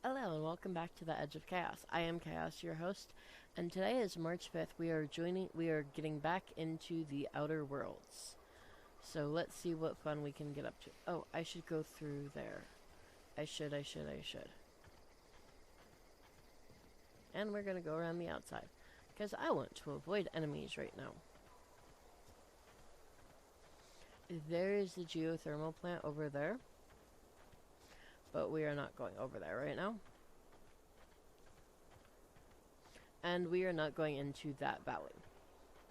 Hello and welcome back to the Edge of Chaos. I am Chaos, your host, and today is March 5th. We are getting back into the Outer Worlds. So let's see what fun we can get up to. Oh, I should go through there. I should. And we're gonna go around the outside, because I want to avoid enemies right now. There is the geothermal plant over there. But we are not going over there right now. And we are not going into that valley.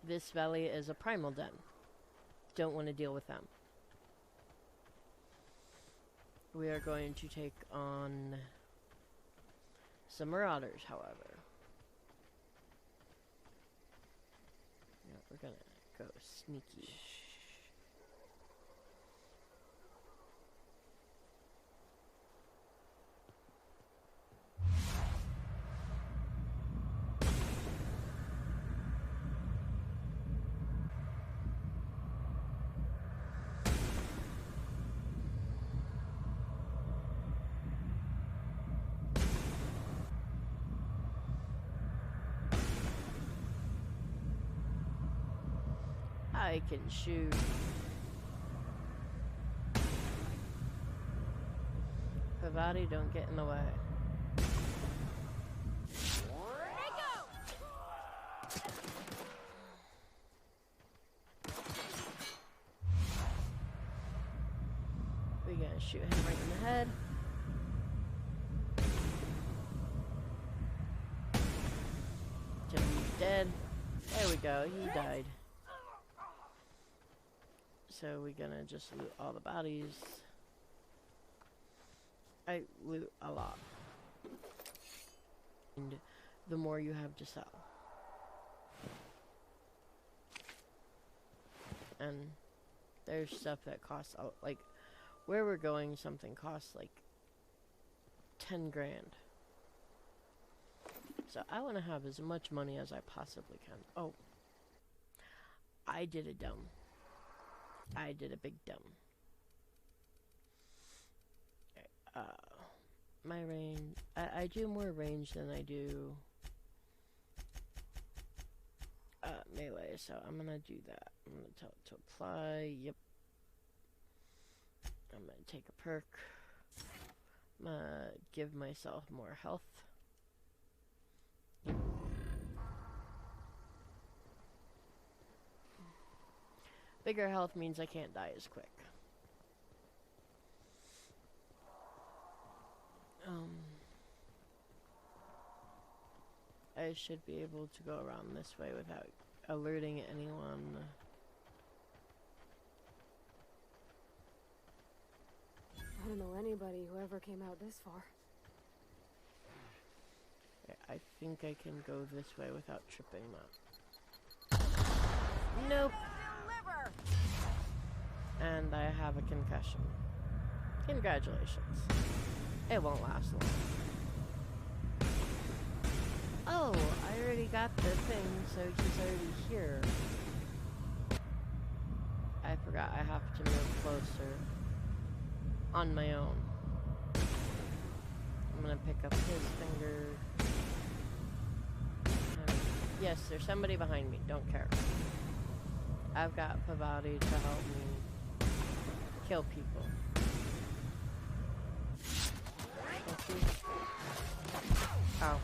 This valley is a primal den. Don't want to deal with them. We are going to take on some marauders, however. Yeah, we're gonna go sneaky. I can shoot. Pavati, don't get in the way. We're gonna shoot him right in the head. Till he's dead. There we go, he died. So we're gonna just loot all the bodies. I loot a lot. And the more you have to sell. And there's stuff that costs, like, where we're going, something costs like 10 grand. So I want to have as much money as I possibly can. Oh, I did a big dumb. My range, I do more range than I do melee, so I'm gonna do that. I'm gonna tell it to apply. Yep. I'm gonna take a perk. I'm gonna give myself more health. Bigger health means I can't die as quick. I should be able to go around this way without alerting anyone. I don't know anybody who ever came out this far. I think I can go this way without tripping them up. Nope. And I have a concussion. Congratulations. It won't last long. Oh, I already got the thing, so he's already here. I forgot I have to move closer. On my own. I'm gonna pick up his finger. Yes, there's somebody behind me. Don't care. I've got Pavati to help me kill people. Oh.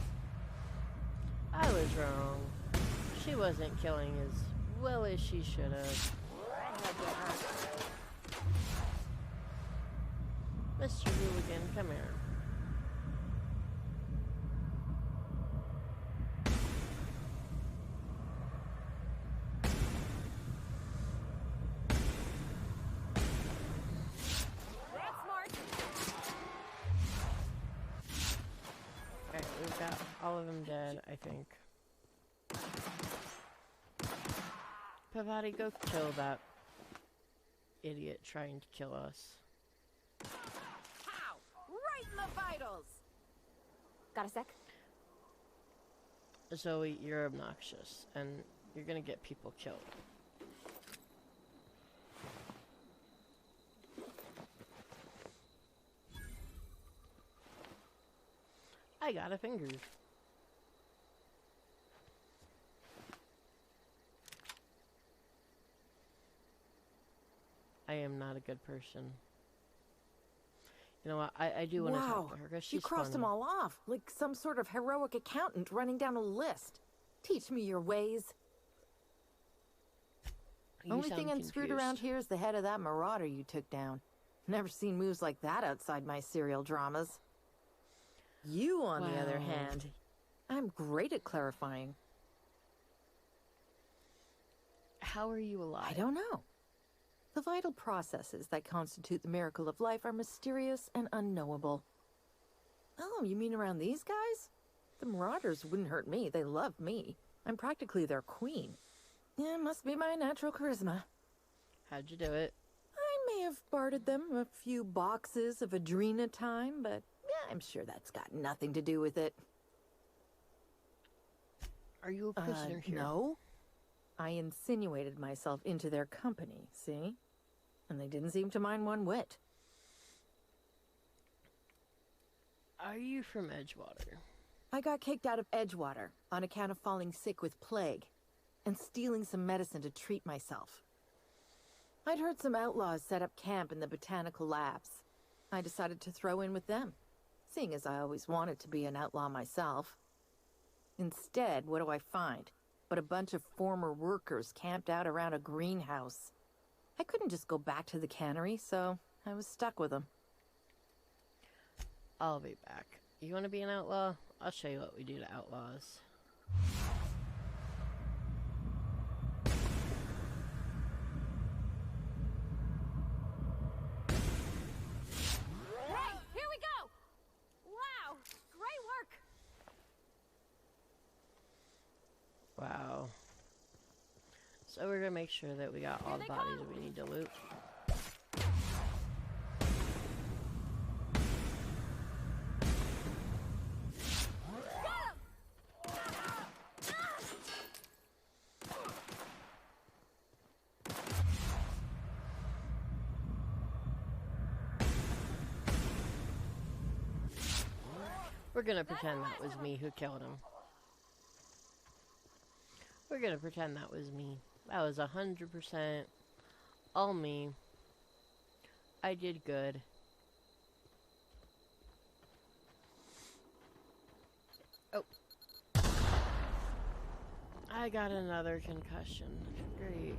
I was wrong. She wasn't killing as well as she should have. Mr. Hooligan, come here. Alright, we've got all of them dead, I think. Pavati, go kill that idiot trying to kill us. Pow! Right in the vitals! Got a sec? Zoe, you're obnoxious, and you're gonna get people killed. I got a finger. I am not a good person. You know what? I do want to talk to her because she's you crossed funny. them all off, like some sort of heroic accountant running down a list. Teach me your ways. Only thing I'm screwed around here is the head of that marauder you took down. Never seen moves like that outside my serial dramas. You, on the other hand, I'm great at clarifying. How are you alive? I don't know. The vital processes that constitute the miracle of life are mysterious and unknowable. Oh, you mean around these guys? The marauders wouldn't hurt me. They love me. I'm practically their queen. Yeah, must be my natural charisma. How'd you do it? I may have bartered them a few boxes of Adrena time, but yeah, I'm sure that's got nothing to do with it. Are you a prisoner here? No. I insinuated myself into their company, see? And they didn't seem to mind one whit. Are you from Edgewater? I got kicked out of Edgewater on account of falling sick with plague and stealing some medicine to treat myself. I'd heard some outlaws set up camp in the botanical labs. I decided to throw in with them, seeing as I always wanted to be an outlaw myself. Instead, what do I find but a bunch of former workers camped out around a greenhouse? I couldn't just go back to the cannery, so I was stuck with them. I'll be back. You want to be an outlaw? I'll show you what we do to outlaws. Hey, here we go! Wow, great work! Wow. So we're gonna make sure that we got all the bodies that we need to loot. We're gonna pretend that was me who killed him. We're gonna pretend that was me. That was 100% all me. I did good. Oh. I got another concussion. Great.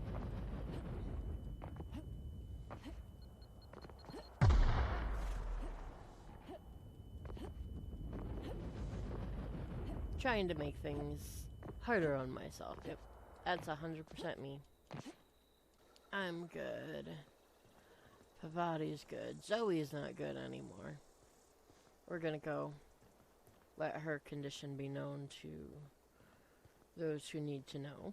Trying to make things harder on myself. Yep. That's 100% me. I'm good. Pavati's good. Zoe's not good anymore. We're gonna go let her condition be known to those who need to know.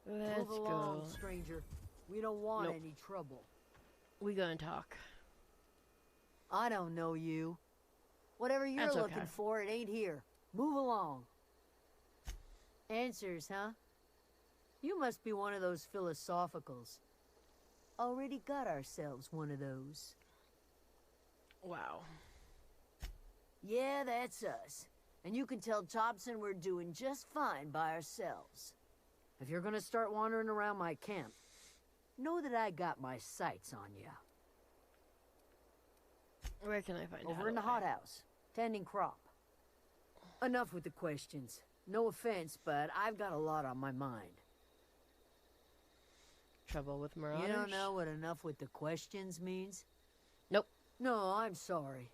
Let's Move along, go. stranger. We don't want any trouble. We gonna talk. I don't know you. Whatever you're That's looking okay. for, it ain't here. Move along. Answers, huh? You must be one of those philosophicals. Already got ourselves one of those. Wow. Yeah, that's us. And you can tell Thompson we're doing just fine by ourselves. If you're gonna start wandering around my camp, know that I got my sights on you. Where can I find Over in the Adelaide? hothouse, tending crop. Enough with the questions. No offense, but I've got a lot on my mind. Trouble with marauders? You don't know what enough with the questions means? Nope. No, I'm sorry.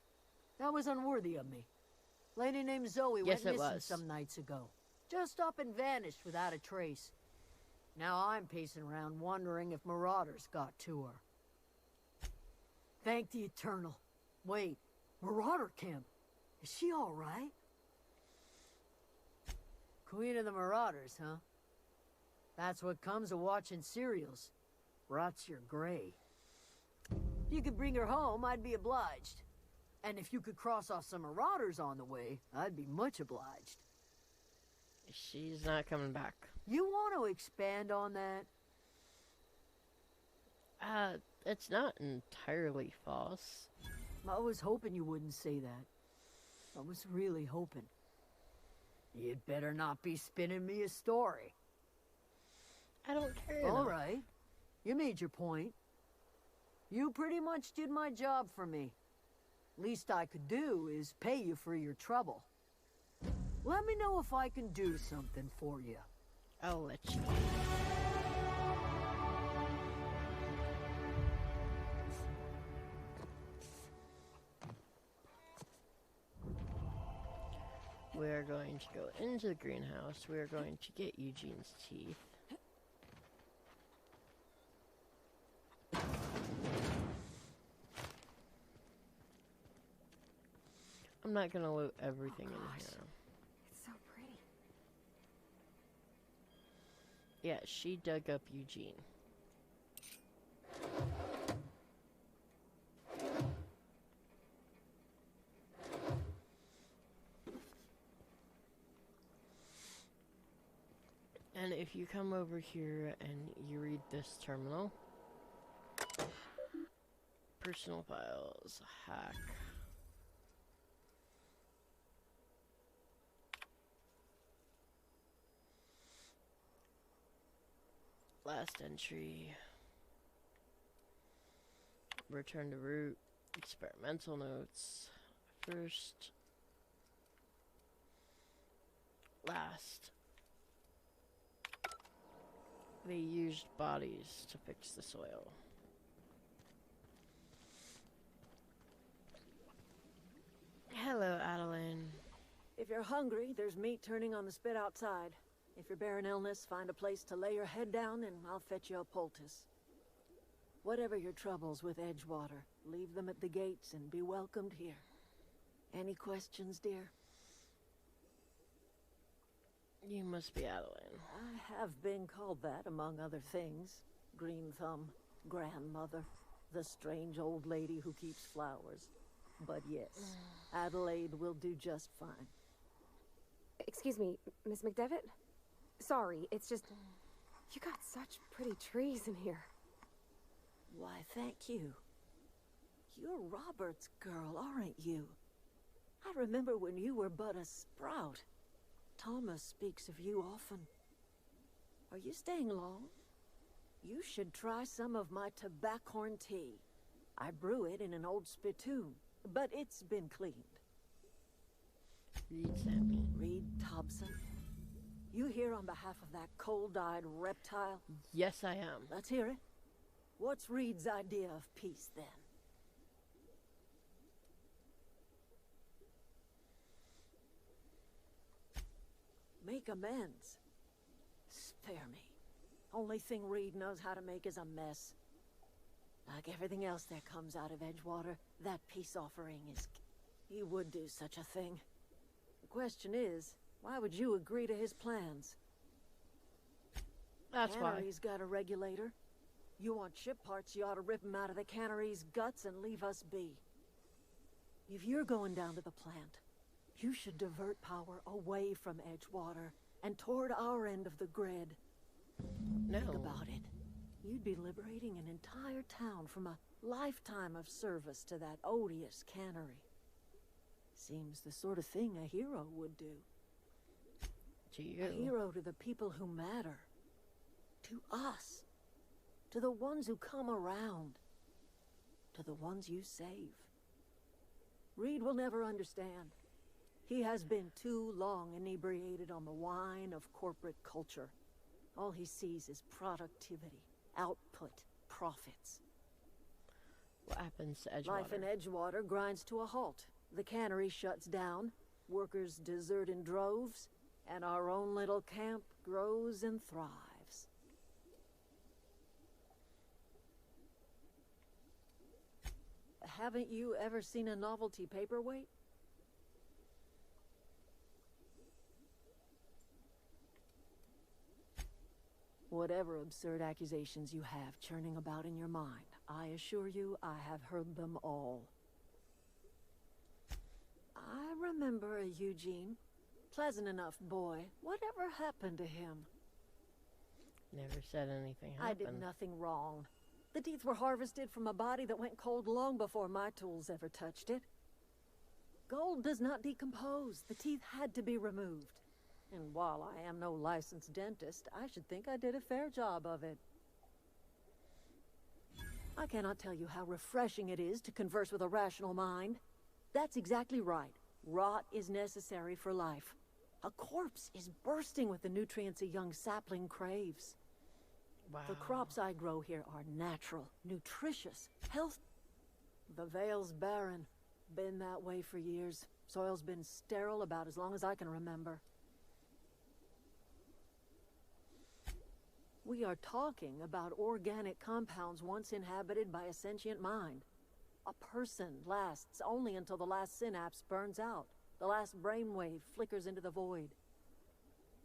That was unworthy of me. Lady named Zoe Yes, went it missing was. some nights ago. Just up and vanished without a trace. Now I'm pacing around wondering if marauders got to her. Thank the Eternal. Wait, Marauder Camp. Is she all right? Queen of the Marauders, huh? That's what comes of watching serials. Rots your gray. If you could bring her home, I'd be obliged. And if you could cross off some marauders on the way, I'd be much obliged. She's not coming back. You want to expand on that? It's not entirely false. I was hoping you wouldn't say that. I was really hoping. You'd better not be spinning me a story. I don't care. All right. You made your point. You pretty much did my job for me. Least I could do is pay you for your trouble. Let me know if I can do something for you. I'll let you. We're going to go into the greenhouse. We're going to get Eugene's teeth. I'm not gonna loot everything in here. It's so pretty. Yeah, she dug up Eugene. And if you come over here and you read this terminal, personal files, hack. Last entry. Return to root. Experimental notes. First. Last. They used bodies to fix the soil. Hello, Adelaide. If you're hungry, there's meat turning on the spit outside. If you're bearing illness, find a place to lay your head down and I'll fetch you a poultice. Whatever your troubles with Edgewater, leave them at the gates and be welcomed here. Any questions, dear? You must be Adelaide. I have been called that, among other things. Green Thumb, grandmother, the strange old lady who keeps flowers. But yes, Adelaide will do just fine. Excuse me, Miss McDevitt? Sorry, it's just... You got such pretty trees in here. Why, thank you. You're Robert's girl, aren't you? I remember when you were but a sprout. Thomas speaks of you often. Are you staying long? You should try some of my tobaccorn tea. I brew it in an old spittoon, but it's been cleaned. Reed Sammy. Reed Thompson. You here on behalf of that cold-eyed reptile? Yes, I am. Let's hear it. What's Reed's idea of peace, then? Make amends. Spare me. Only thing Reed knows how to make is a mess. Like everything else that comes out of Edgewater, that peace offering is... He would do such a thing. The question is, why would you agree to his plans? That's why. Cannery's got a regulator. You want ship parts, you ought to rip him out of the cannery's guts and leave us be. If you're going down to the plant, you should divert power away from Edgewater and toward our end of the grid. No. Think about it. You'd be liberating an entire town from a lifetime of service to that odious cannery. Seems the sort of thing a hero would do. To you. A hero to the people who matter. To us. To the ones who come around. To the ones you save. Reed will never understand. He has been too long inebriated on the wine of corporate culture. All he sees is productivity, output, profits. What happens to Edgewater? Life in Edgewater grinds to a halt. The cannery shuts down, workers desert in droves, and our own little camp grows and thrives. Haven't you ever seen a novelty paperweight? Whatever absurd accusations you have churning about in your mind, I assure you I have heard them all. I remember a Eugene. Pleasant enough boy. Whatever happened to him? Never said anything happened. I did nothing wrong. The teeth were harvested from a body that went cold long before my tools ever touched it. Gold does not decompose. The teeth had to be removed. And while I am no licensed dentist, I should think I did a fair job of it. I cannot tell you how refreshing it is to converse with a rational mind. That's exactly right. Rot is necessary for life. A corpse is bursting with the nutrients a young sapling craves. Wow. The crops I grow here are natural, nutritious, health. The Vale's barren. Been that way for years. Soil's been sterile about as long as I can remember. We are talking about organic compounds once inhabited by a sentient mind. A person lasts only until the last synapse burns out, the last brainwave flickers into the void.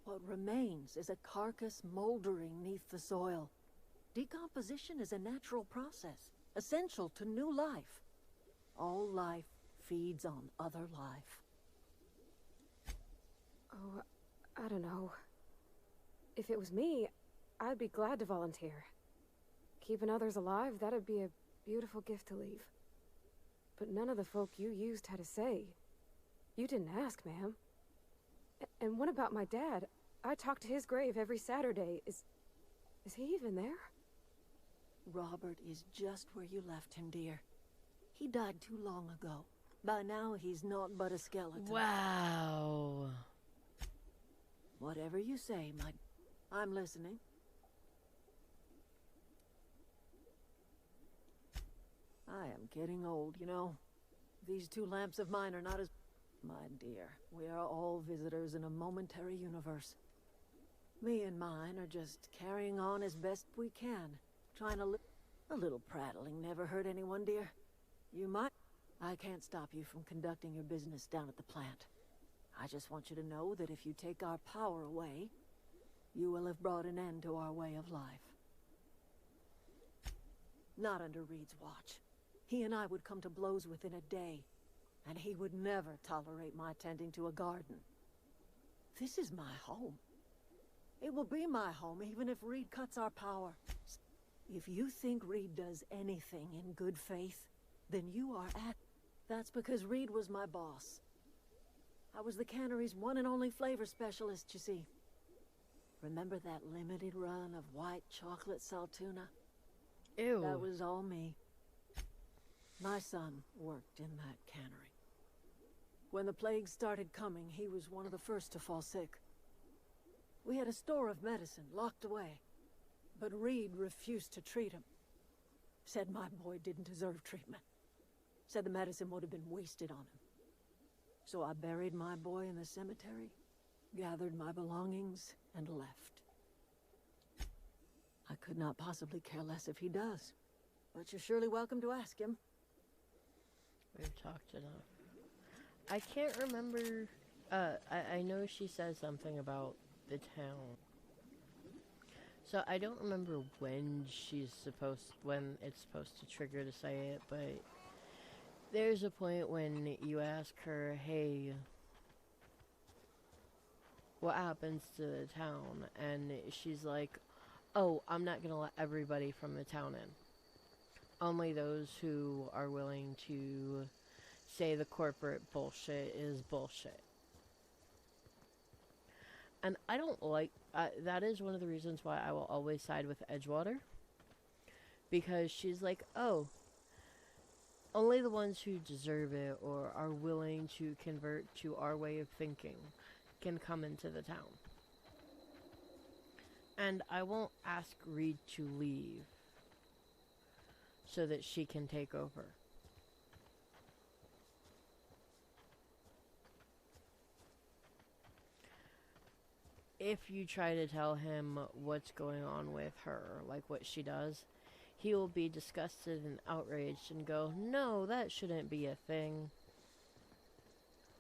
What remains is a carcass moldering neath the soil. Decomposition is a natural process, essential to new life. All life feeds on other life. Oh, I don't know. If it was me, I'd be glad to volunteer. Keeping others alive, that'd be a beautiful gift to leave. But none of the folk you used had a say. You didn't ask, ma'am. And what about my dad? I talk to his grave every Saturday. Is he even there? Robert is just where you left him, dear. He died too long ago. By now, he's naught but a skeleton. Wow. Whatever you say, I'm listening. I am getting old, you know. These two lamps of mine are not as... My dear, we are all visitors in a momentary universe. Me and mine are just carrying on as best we can, trying to live... A little prattling never hurt anyone, dear. You might... I can't stop you from conducting your business down at the plant. I just want you to know that if you take our power away, you will have brought an end to our way of life. Not under Reed's watch. He and I would come to blows within a day, and he would never tolerate my tending to a garden. This is my home. It will be my home even if Reed cuts our power. If you think Reed does anything in good faith, then you are at... That's because Reed was my boss. I was the cannery's one and only flavor specialist, you see. Remember that limited run of white chocolate saltuna? Ew. That was all me. My son worked in that cannery. When the plague started coming, he was one of the first to fall sick. We had a store of medicine locked away, but Reed refused to treat him. Said my boy didn't deserve treatment. Said the medicine would have been wasted on him. So I buried my boy in the cemetery, gathered my belongings, and left. I could not possibly care less if he does, but you're surely welcome to ask him. We've talked enough. I can't remember... I know she says something about the town. So I don't remember when when it's supposed to trigger to say it, but there's a point when you ask her, hey, what happens to the town? And she's like, oh, I'm not gonna let everybody from the town in. Only those who are willing to say the corporate bullshit is bullshit. And I don't like... that is one of the reasons why I will always side with Edgewater. Because she's like, oh, only the ones who deserve it or are willing to convert to our way of thinking can come into the town. And I won't ask Reed to leave so that she can take over. If you try to tell him what's going on with her, like what she does, he will be disgusted and outraged and go, no, that shouldn't be a thing.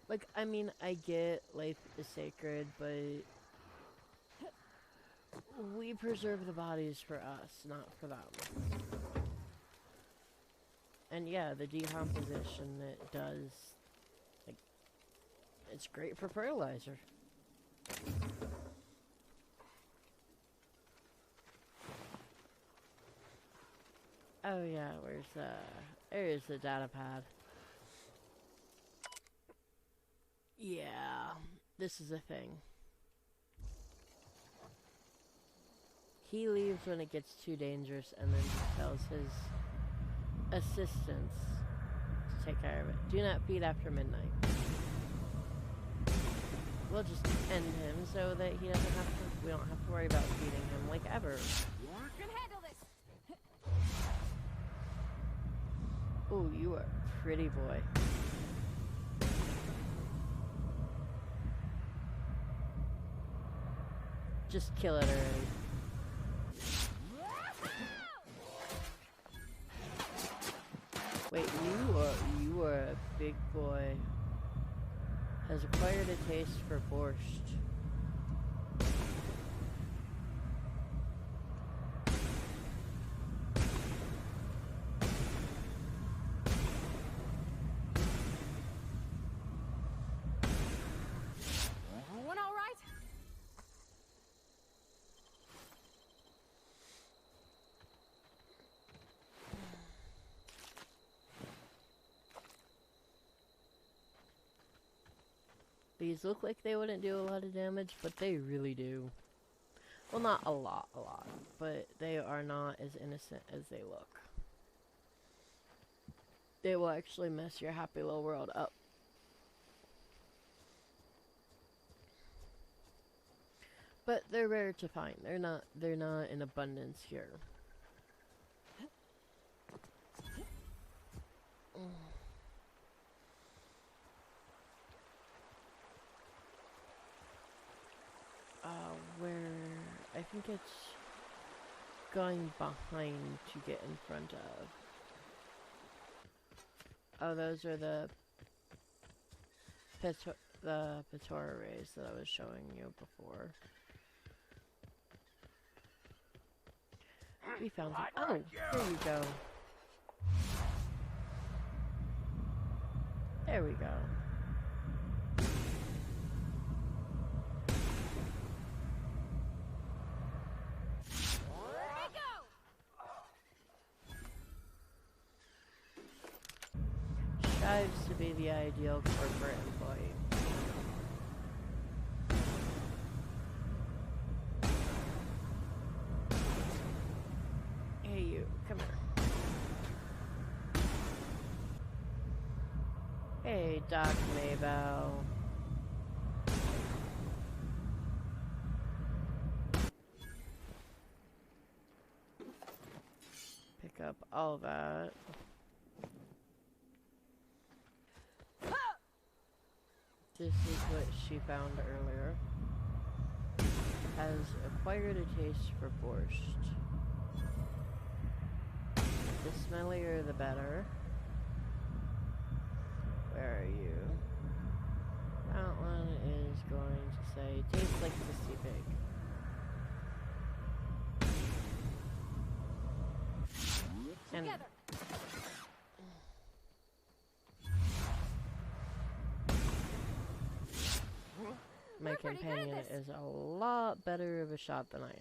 Like, I mean, I get life is sacred, but we preserve the bodies for us, not for them. And yeah, the decomposition it does, like, it's great for fertilizer. Oh yeah, there's the data pad. Yeah, this is a thing. He leaves when it gets too dangerous and then just tells his assistants to take care of it. Do not feed after midnight. We'll just end him so that he doesn't have to, we don't have to worry about feeding him like ever. You can handle this. Ooh, you are a pretty boy. Just kill it already. Wait, you are a big boy. Has acquired a taste for borscht. One all right? These look like they wouldn't do a lot of damage, but they really do. Well, not a lot, but they are not as innocent as they look. They will actually mess your happy little world up. But they're rare to find. They're not in abundance here. Where I think it's going behind to get in front of. Oh, those are the Pitora rays that I was showing you before. We found them. Oh, there you go. There we go. Strives to be the ideal corporate employee. Hey you, come here. Hey Doc Maybell. Pick up all that. This is what she found earlier. Has acquired a taste for borscht. The smellier the better. Where are you? That one is going to say, tastes like sissy pig. And Together. my companion is a lot better of a shot than I am.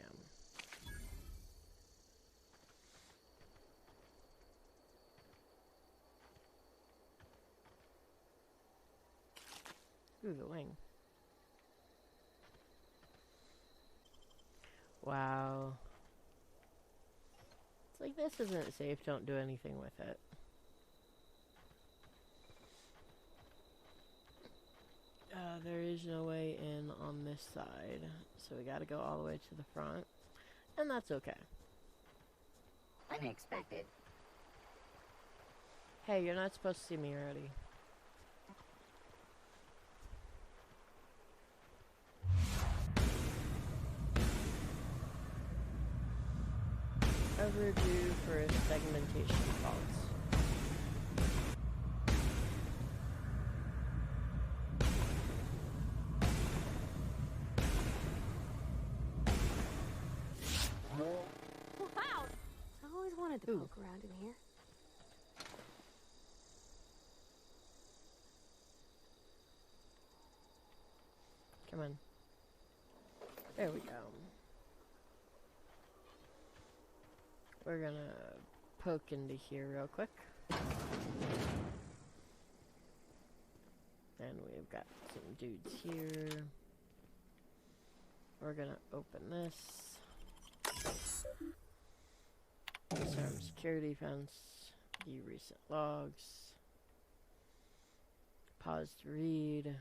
Ooh, the wing. Wow. It's like, this isn't safe, don't do anything with it. There is no way in on this side, so we gotta go all the way to the front, and that's okay. Unexpected. Hey, you're not supposed to see me already. Overdue for segmentation faults. Wow! I always wanted to poke around in here. Come on. There we go. We're gonna poke into here real quick. And we've got some dudes here. We're gonna open this. Disarm security fence. View recent logs. Pause to read.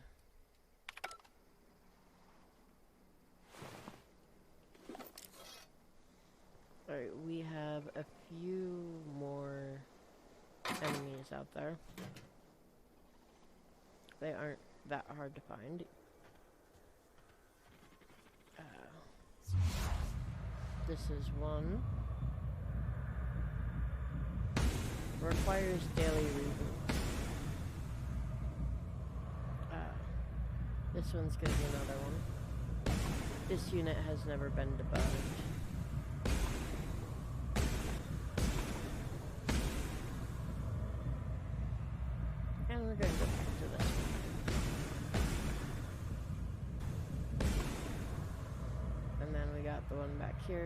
Alright, we have a few more enemies out there. They aren't that hard to find. This is one. Requires daily reboot. This one's gonna be another one. This unit has never been debugged. And we're going to go back to this one. And then we got the one back here.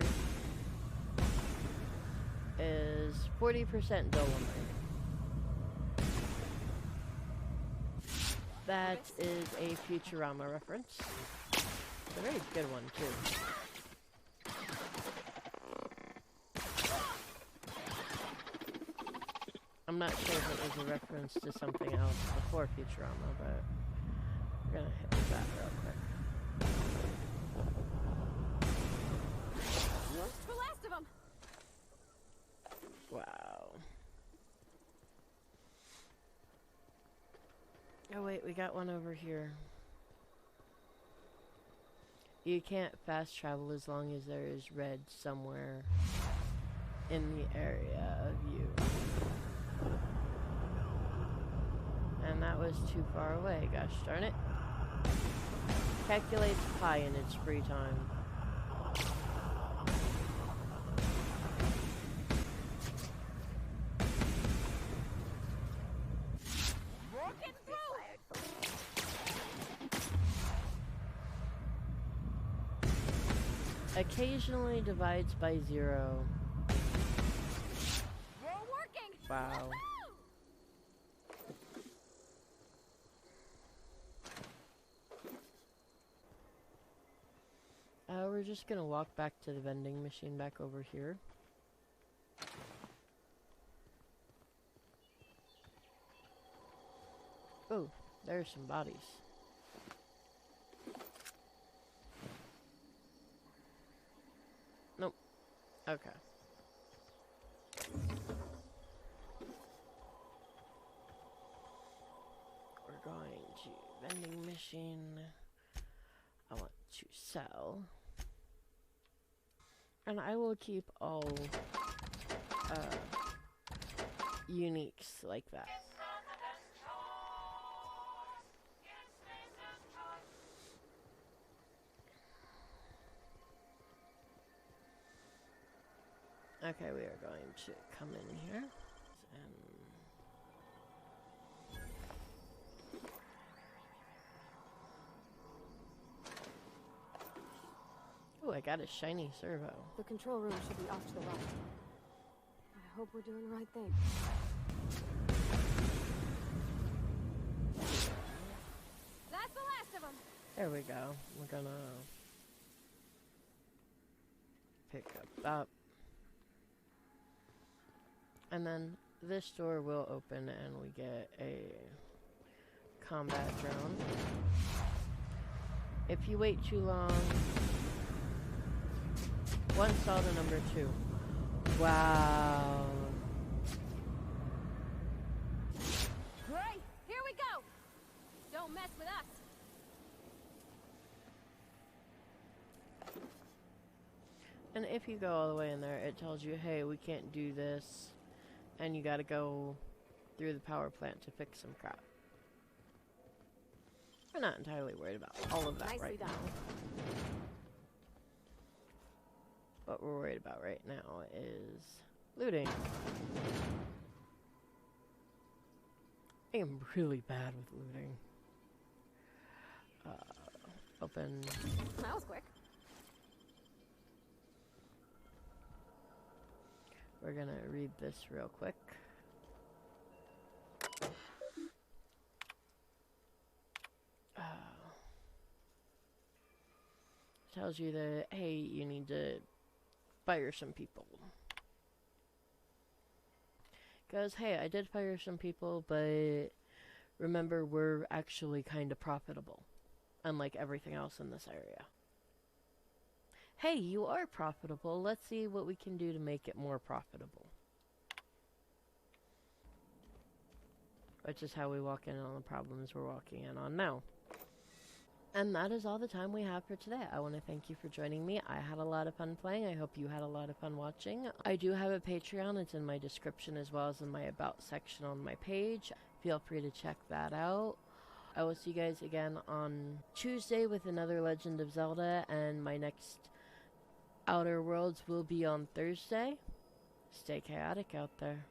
Is 40% dolomite. That is a Futurama reference. It's a very good one, too. I'm not sure if it was a reference to something else before Futurama, but we're gonna hit that real quick. The last of them. Wow. Oh wait, we got one over here. You can't fast travel as long as there is red somewhere in the area of you. And that was too far away, gosh darn it. Calculates pi in its free time. Occasionally divides by 0. We're working. Wow. We're just gonna walk back to the vending machine back over here. Oh, there's some bodies. Nope. Okay. We're going to vending machine. I want to sell. And I will keep all uniques like that. Okay, we are going to come in here and oh, I got a shiny servo. The control room should be off to the right. I hope we're doing the right thing. That's the last of them. There we go. We're gonna pick up that. And then this door will open and we get a combat drone. If you wait too long, one saw the number 2. Wow. Great, here we go. Don't mess with us. And if you go all the way in there, it tells you, hey, we can't do this. And you gotta go through the power plant to fix some crap. We're not entirely worried about all of that right now. What we're worried about right now is looting. I am really bad with looting. Open. That was quick. We're gonna read this real quick. tells you that, hey, you need to fire some people. Goes, hey, I did fire some people, but remember, we're actually kind of profitable, unlike everything else in this area. Hey, you are profitable. Let's see what we can do to make it more profitable. Which is how we walk in on the problems we're walking in on now. And that is all the time we have for today. I want to thank you for joining me. I had a lot of fun playing. I hope you had a lot of fun watching. I do have a Patreon. It's in my description as well as in my About section on my page. Feel free to check that out. I will see you guys again on Tuesday with another Legend of Zelda, and my next Outer Worlds will be on Thursday. Stay chaotic out there.